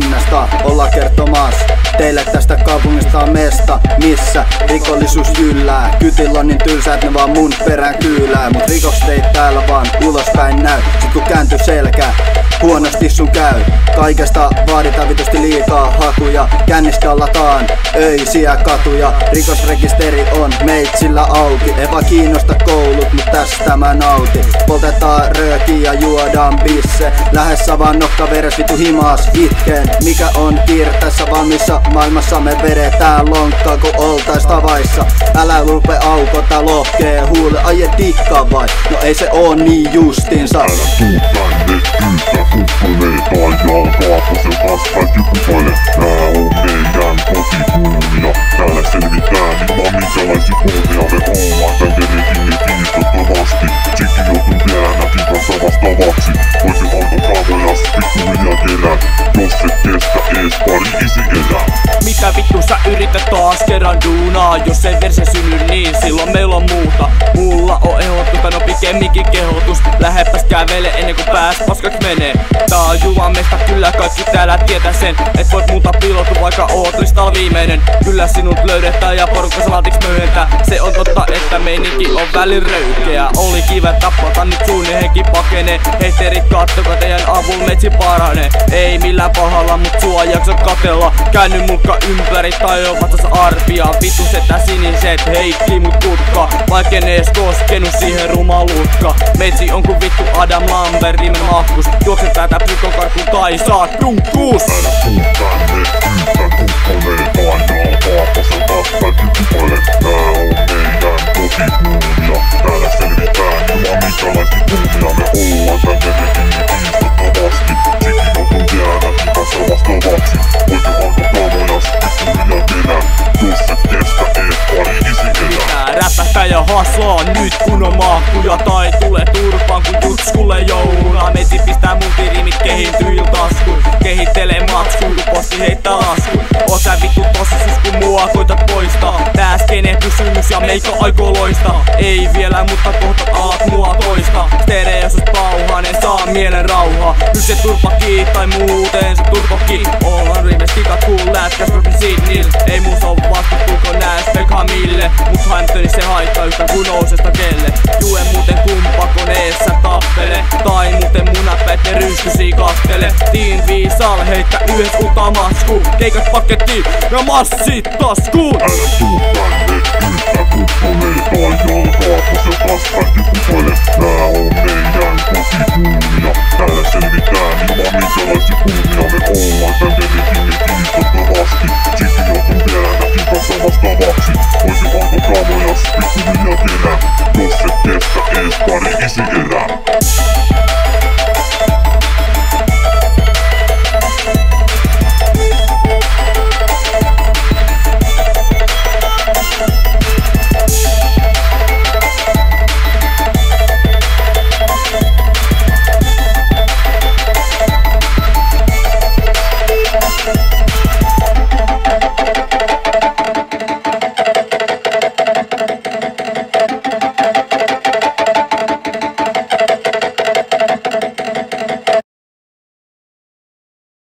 linnasta olla kertomassa teille tästä kaupungista mesta, missä rikollisuus jyllää. Kytillä on niin tylsää, et ne vaan mun perään kyylää. Mut rikokset ei täällä vaan ulospäin näy. Sit kun kääntyy selkää, huonosti sun käy. Kaikesta vaaditaan vitusti liikaa hakuja. Kännistä lataan öisiä katuja. Rikosrekisteri on meitsillä auki. Ei vaan kiinnosta koulut, mut tästä mä nautin. Poltetaan röökiä ja juodaan bisse. Lähes vaan nokka veres vitu himaas itkeen. Mikä on kiire tässä valmissa maailmassa? Me vedetään lonkkaa kun oltais tavaissa. Älä lupe aukota lohkee huule. Ai et dikkaa vai? No ei se oo niin justiinsa. Älä tuu tänne yltä kuppuneita jalkaa, kun se kasvaa jukupaille. Nää on meidän kotikuulia. Täällä selvitään ilman minkälaisia kuulia. Me ollaan tän kenekin kiistattomasti. Sikin joutun vielä näkin kanssa vastaavaksi. Voisin alkaa kaavojas pikkuhiljaa kerää. Jos et kestä ees pari isi elää. Mitä vittu sä yrität taas kerran duunaa? Jos ei verse synny niin silloin meillä on muuta. Mulla on ehdotusta, no pikemminkin kehotus. Lähepäs kävele ennen kuin pääs paskaks menee. Tää on juomesta, kyllä kaikki täällä tietää sen. Et voit muuta piiloutua vaikka oot listalla viimeinen. Kyllä sinut löydetään ja porukka salatiks myöhentää. Se on totta, että meininki on välin röykeä. Oli kiva tappata, nyt suunnin henki pakenee. Heiterit kattokaa teidän avulla metsi paranee. Ei millään pahalla, mut sua jaksa katella. Käänny mulkka ympäri tai on vatsas arpia. Vittu setä siniset heikki mut kutka. Vaik en ees koskenut siihen rumalutka. Meitsi on ku vittu Adam Lambert nimen mahkus. Juokse tätä psykokarkuun tai saa dunkkuus. Älä tuu tänne yltä kuppuneita jalkaa, kun se kasvaa jukupaille. Nää on meidän kotikuulia. Täällä selvitään ilman minkälaisia kuulia. Me ollaan tän kenekin kiistattomasti. Sikin joutun vielä näkin kanssa vastaavaksi. Voisin alkaa kaavojas pikkuhiljaa kerää. Jos et kestä ees pari isi elää. Räpästä ja haslaa nyt kun on mahkuja. Tai tulee turpaan kun jutskulle jouluna. Metsi pistää multiriimit kehintyil taskuun. Kehittelee makskuun kun posti heittää laskuun. Oot sä vittu tosissas kun mua koitat poistaa. Tää skene kysymys ja meikä aikoo loistaa. Ei vielä mutta kohta alat mua toista. Stereosus pauhanen saa mielen rauhaa. Nyt se turpakii tai muuten se turpokki. Ollaan riimes kikat kuul lätkäs profin Sydneyl. Ei muus oo vastustukko nääs Beckhamille. Mut Hamptoni se haittaa yhtä kunousesta kelle. Jue muuten kumpa koneessa tappele. Tai muuten munapäät ne ryskysii kastele. Tiin viisal heittä yhdessä utamaskuun. Keikat pakettiin ja massit taskuun. Älä tuu tänne yltä kuppuneita jalkaa, kun se kasvaa jukupaille. Nää on meidän kotikuulia. Täällä selvitään ilman minkälaisia kuulia. Me ollaan tän kenekin kiistattomasti.